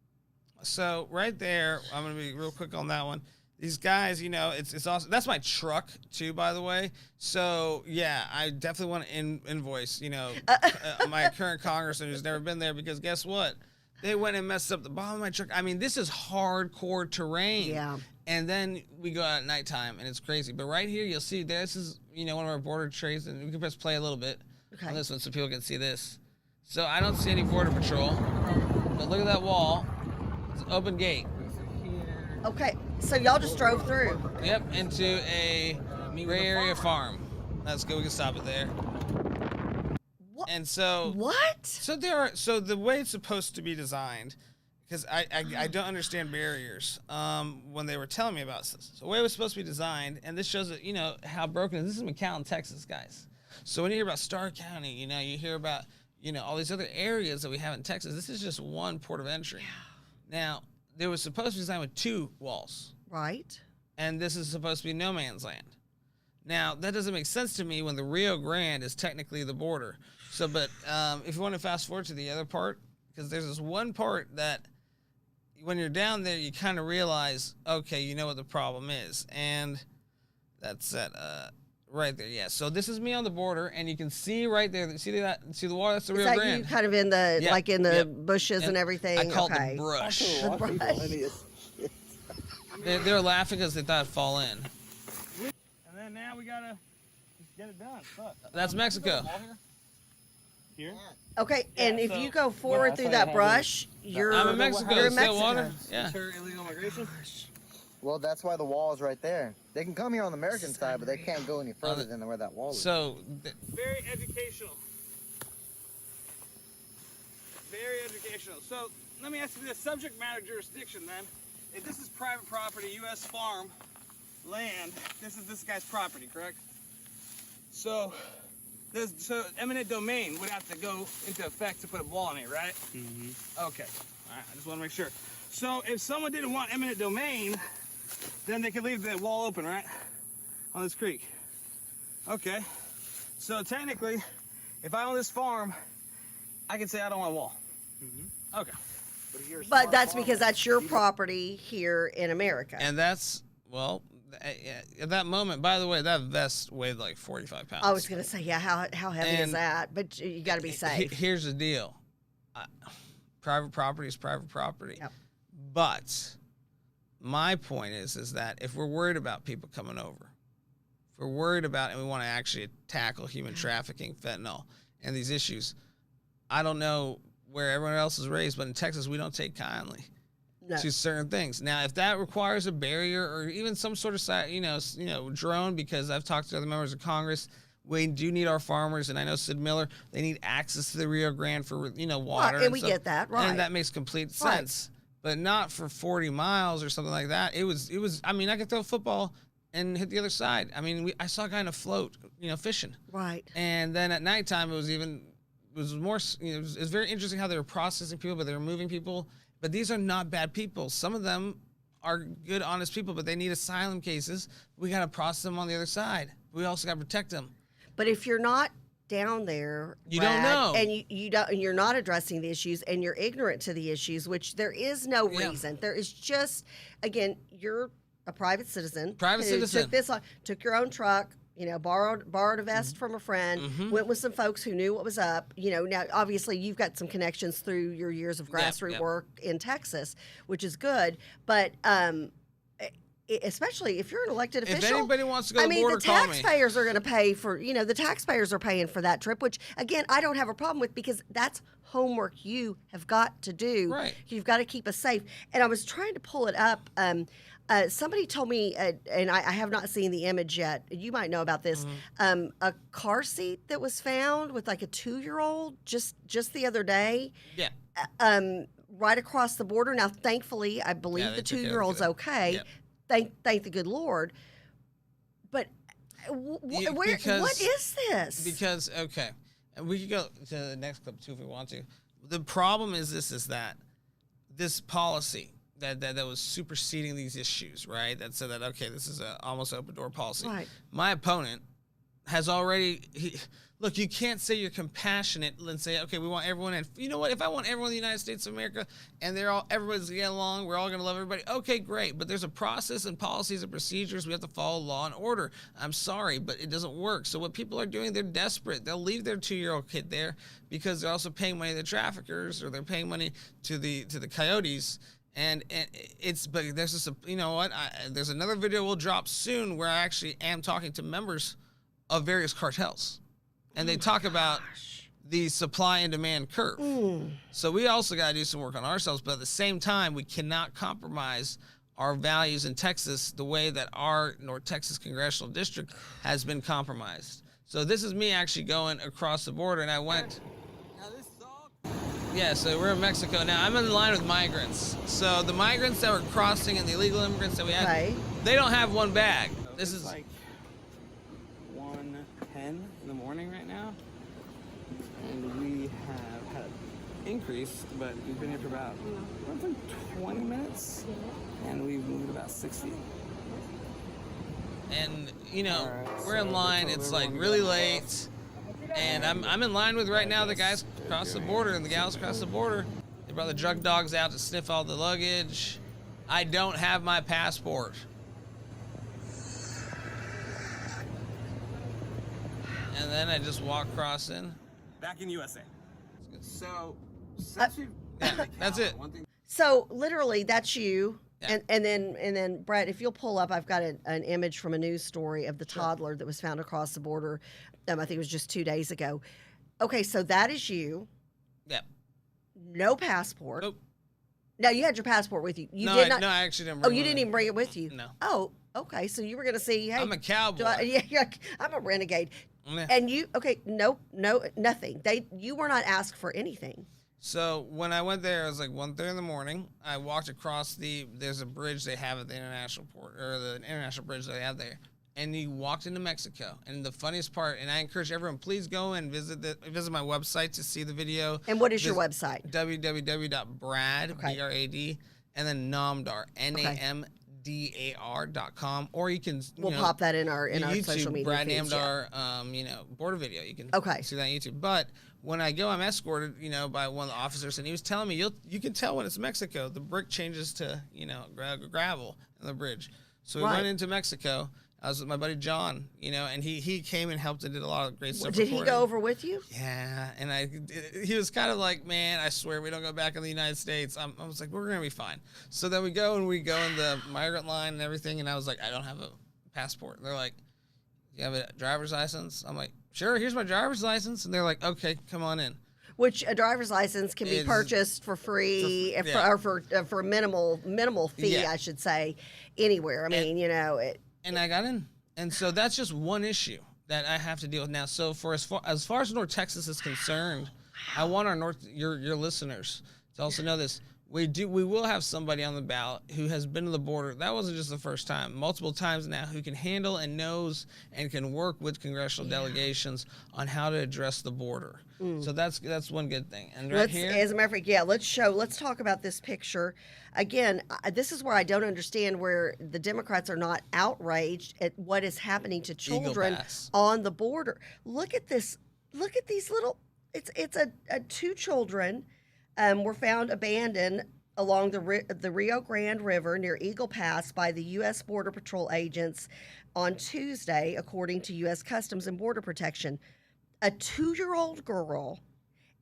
So right there, I'm gonna be real quick on that one. These guys, it's awesome. That's my truck too, by the way. So yeah, I definitely want to invoice, my current congressman who's never been there because guess what? They went and messed up the bottom of my truck. I mean, this is hardcore terrain. Yeah. And then we go out at nighttime, and it's crazy. But right here, you'll see this is, one of our border trays, and we can press play a little bit on this one so people can see this. So I don't see any border patrol, but look at that wall. It's an open gate. Okay, so y'all just drove through. Yep, into a gray area farm. That's good. We can stop it there. What? And so what? So the way it's supposed to be designed, because I don't understand barriers. When they were telling me about this, so the way it was supposed to be designed, and this shows that how broken it is. This is McAllen, Texas, guys. So when you hear about Starr County, you hear about all these other areas that we have in Texas. This is just one port of entry. Now there was supposed to be designed with 2 walls, right? And this is supposed to be no man's land. Now that doesn't make sense to me when the Rio Grande is technically the border. So, but if you want to fast forward to the other part, because there's this one part that when you're down there, you kind of realize, okay, you know what the problem is. And that's it, right there. Yeah. So this is me on the border, and you can see right there, see the water? That's the Rio Grande. You kind of in the, like in the bushes and everything? I call it the brush. The brush. They're laughing because they thought it'd fall in. And then now we gotta just get it done. Fuck. That's Mexico. Here? Okay, and if you go forward through that brush, you're I'm in Mexico. You're in See that Mexico. water? Yeah. Illegal migration? Well, that's why the wall is right there. They can come here on the American side, but they can't go any further than where that wall is. So, very educational. Very educational. So, let me ask you this. Subject matter jurisdiction, then. If this is private property, U.S. farm, land, this is this guy's property, correct? So eminent domain would have to go into effect to put a wall on it, right? Mm-hmm. Okay. All right, I just want to make sure. So if someone didn't want eminent domain, then they could leave the wall open, right? On this creek. Okay. So technically, if I own this farm, I can say I don't want a wall. Mm-hmm. Okay. But that's because that's your property here in America. and that's, well, at that moment, by the way, that vest weighed like 45 pounds. I was going to say, yeah, how heavy is And that? But you got to be safe. Here's the deal. Private property is private property. Yep. But my point is that if we're worried about people coming over, if we're worried about and we want to actually tackle human trafficking, fentanyl, and these issues, I don't know where everyone else is raised, but in Texas, we don't take kindly to certain things. Now, if that requires a barrier or even some sort of, drone, because I've talked to other members of Congress, we do need our farmers, and I know Sid Miller, they need access to the Rio Grande for, water. Right, and we get that, right. And that makes complete sense. But not for 40 miles or something like that. It was. I mean, I could throw a football and hit the other side. I mean, I saw a guy in a float, fishing. Right. And then at nighttime, it was more, it was very interesting how they were processing people, but they were moving people. But these are not bad people. Some of them are good, honest people, but they need asylum cases. We got to process them on the other side. We also got to protect them. But if you're not down there, you Brad, don't know, and you don't, and you're not addressing the issues, and you're ignorant to the issues, which there is no reason. There is just, again, you're a private citizen. Took your own truck. Borrowed a vest from a friend, went with some folks who knew what was up. Now obviously you've got some connections through your years of grassroots work in Texas, which is good. But especially if you're an elected official, if anybody wants to go to the border, the taxpayers are going to pay for. The taxpayers are paying for that trip, which again I don't have a problem with because that's homework you have got to do. Right. You've got to keep us safe. And I was trying to pull it up. Somebody told me, and I have not seen the image yet. You might know about this. A car seat that was found with like a 2-year-old just the other day. Yeah. Right across the border. Now, thankfully, I believe the 2-year-old's okay. Yep. Thank the good Lord. But what is this? Because and we could go to the next clip too if we want to. The problem is that this policy. That was superseding these issues, right? That said that, this is a almost open door policy. Right. My opponent has already, look, you can't say you're compassionate and say, we want everyone in. You know what? If I want everyone in the United States of America and everybody's getting along, we're all going to love everybody. Okay, great. But there's a process and policies and procedures. We have to follow law and order. I'm sorry, but it doesn't work. So what people are doing, they're desperate. They'll leave their 2-year-old kid there because they're also paying money to the traffickers or they're paying money to the coyotes. And but there's this, there's another video we'll drop soon where I actually am talking to members of various cartels, and they talk about the supply and demand curve. So we also got to do some work on ourselves, but at the same time, we cannot compromise our values in Texas the way that our North Texas Congressional District has been compromised. So this is me actually going across the border, and I went. Yeah, so we're in Mexico now. I'm in line with migrants. So the migrants that were crossing and the illegal immigrants that we had, they don't have one bag. This is like 1:10 in the morning right now, and we have had an increase, but we've been here for about roughly 20 minutes, and we've moved about 6 feet. And we're in line. It's like really late. And I'm in line with right now the guys across the border and the gals across the border. They brought the drug dogs out to sniff all the luggage. I don't have my passport. And then I just walk across in. Back in USA. So, that's it. So literally, that's you. Yeah. And then Brett, if you'll pull up, I've got an image from a news story of the toddler that was found across the border. I think it was just 2 days ago. Okay, so that is you. Yep. No passport. Nope. No, you had your passport with you. No, I actually didn't bring it. Oh, you didn't even bring it with you? No. Oh, okay. So you were going to see, hey. I'm a cowboy. I'm a renegade. Yeah. And you, no, nothing. You were not asked for anything. So when I went there, it was like 1:30 in the morning. I walked across there's a bridge they have at the international port, or the international bridge they have there. And you walked into Mexico. And the funniest part, and I encourage everyone, please go and visit my website to see the video. And what is your website? www.brad, B-R-A-D, and then Namdar, NAMDAR.com. Or you can, we'll pop that in our YouTube, social media Brad feeds, Namdar, border video. You can see that on YouTube. But when I go, I'm escorted, by one of the officers, and he was telling me, you can tell when it's Mexico. The brick changes to, gravel on the bridge. So we went into Mexico. I was with my buddy John, and he came and helped and did a lot of great stuff. Did he go over with you? Yeah, and he was kind of like, man, I swear we don't go back in the United States. I was like, we're gonna be fine. So then we go in the migrant line and everything, and I was like, I don't have a passport. And they're like, you have a driver's license? I'm like, sure, here's my driver's license. And they're like, okay, come on in. Which a driver's license can be purchased for free, or for a minimal fee, I should say, anywhere. I mean, And I got in, and so that's just one issue that I have to deal with now. So for as far as North Texas is concerned, I want your listeners to also know this. We will have somebody on the ballot who has been to the border. That wasn't just the first time, multiple times now, who can handle and knows and can work with congressional delegations on how to address the border. So that's one good thing. And here, as a matter of fact, let's talk about this picture. Again, this is where I don't understand where the Democrats are not outraged at what is happening to children on the border. Look at this. Look at these little, it's two children were found abandoned along the Rio Grande River near Eagle Pass by the U.S. Border Patrol agents on Tuesday, according to U.S. Customs and Border Protection. A 2-year-old girl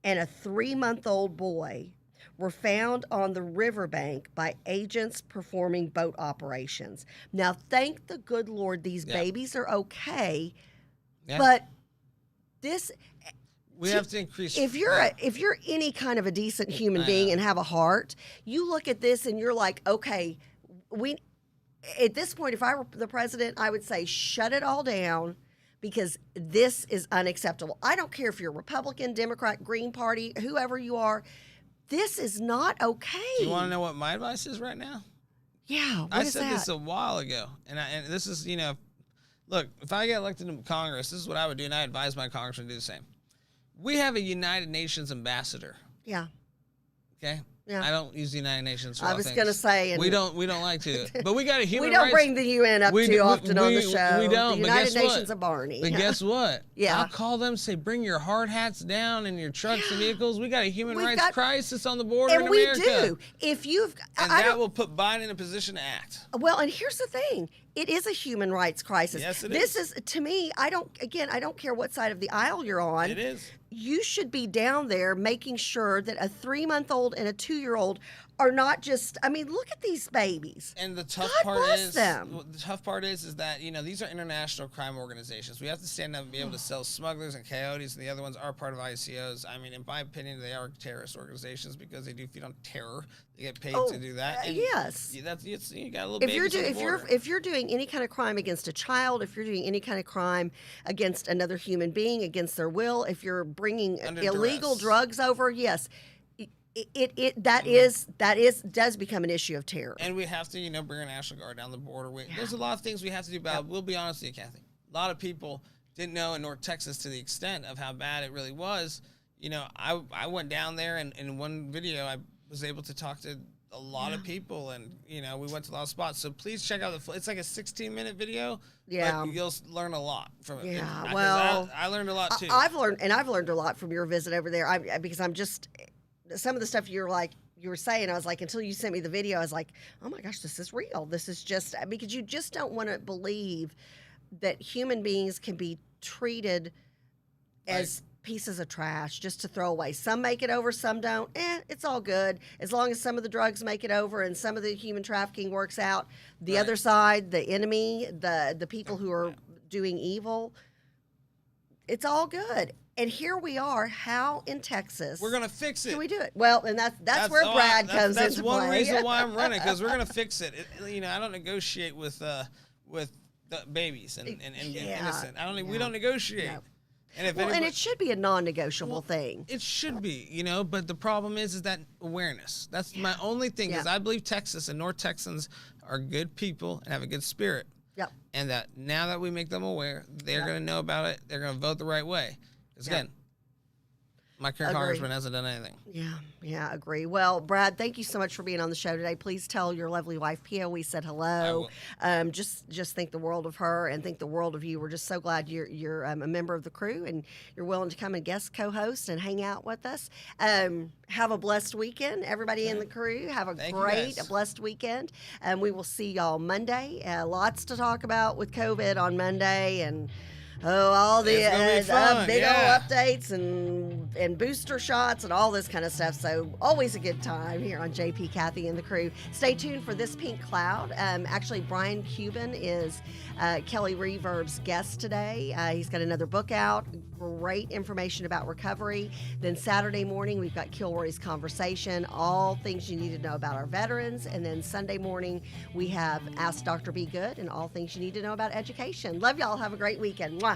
and a 3-month-old boy were found on the riverbank by agents performing boat operations. Now, thank the good Lord, these babies are okay, but this... We have to increase. If you're any kind of a decent human being and have a heart, you look at this and you're like, okay, at this point, if I were the president, I would say shut it all down because this is unacceptable. I don't care if you're Republican, Democrat, Green Party, whoever you are. This is not okay. Do you want to know what my advice is right now? Yeah, I said this a while ago, and this is look, if I get elected to Congress, this is what I would do, and I advise my congressman to do the same. We have a United Nations ambassador. Yeah. Okay. Yeah. I don't use the United Nations for I was going to say. We don't like to. But we got a human rights. We don't rights, bring the UN up too often on the show. We don't. The United Nations of Barney. But guess what? Yeah. I'll call them, say, bring your hard hats down and your trucks and vehicles. We got a human rights crisis on the border in America. And we do. That will put Biden in a position to act. Well, and here's the thing. It is a human rights crisis. Yes, it is. This is, to me, I don't care what side of the aisle you're on. It is. You should be down there making sure that a 3-month-old and a 2-year-old are not just, look at these babies. And the tough part is that, these are international crime organizations. We have to stand up and be able to sell smugglers and coyotes, and the other ones are part of ICOs. In my opinion, they are terrorist organizations because they do feed on terror. They get paid to do that. And yes. You got a little if you're doing any kind of crime against a child, if you're doing any kind of crime against another human being, against their will, if you're bringing illegal drugs over, yes. Does become an issue of terror. And we have to, bring our National Guard down the border. There's a lot of things we have to do, but we'll be honest with you, Kathy. A lot of people didn't know in North Texas to the extent of how bad it really was. I went down there, and in one video, I was able to talk to a lot of people, and we went to a lot of spots. So please check out it's like a 16-minute video. Yeah, but you'll learn a lot from it. Yeah, well, I learned a lot too. I've learned a lot from your visit over there. Because I'm just. Some of the stuff you were saying, I was like, until you sent me the video, I was like, oh my gosh, this is real. This is just, because you just don't want to believe that human beings can be treated as pieces of trash just to throw away. Some make it over, some don't. It's all good. As long as some of the drugs make it over and some of the human trafficking works out, the other side, the enemy, the people who are doing evil, it's all good. And here we are. How in Texas? We're gonna fix it. Can we do it? Well, and that's where Brad comes into play. That's one reason why I'm running, because we're gonna fix it. I don't negotiate with the babies and innocent. We don't negotiate. No. And it should be a non-negotiable thing. It should be, but the problem is that awareness. That's my only thing, because I believe Texas and North Texans are good people and have a good spirit. Yep. And that now that we make them aware, they're going to know about it. They're going to vote the right way. Because again, My current Agree. congressman hasn't done anything. Yeah, agree. Well, Brad, thank you so much for being on the show today. Please tell your lovely wife Pia we said hello. Just think the world of her and think the world of you. We're just so glad you're a member of the crew and you're willing to come and guest co-host and hang out with us. Have a blessed weekend, everybody in the crew. Have a blessed weekend. We will see y'all Monday. Lots to talk about with COVID on Monday and. All the big old updates and booster shots and all this kind of stuff. So always a good time here on JP, Kathy, and the crew. Stay tuned for This Pink Cloud. Actually, Brian Cuban is Kelly Reverb's guest today. He's got another book out. Great information about recovery. Then Saturday morning, we've got Kilroy's Conversation, all things you need to know about our veterans. And then Sunday morning, we have Ask Dr. Be Good and all things you need to know about education. Love y'all. Have a great weekend. Mwah.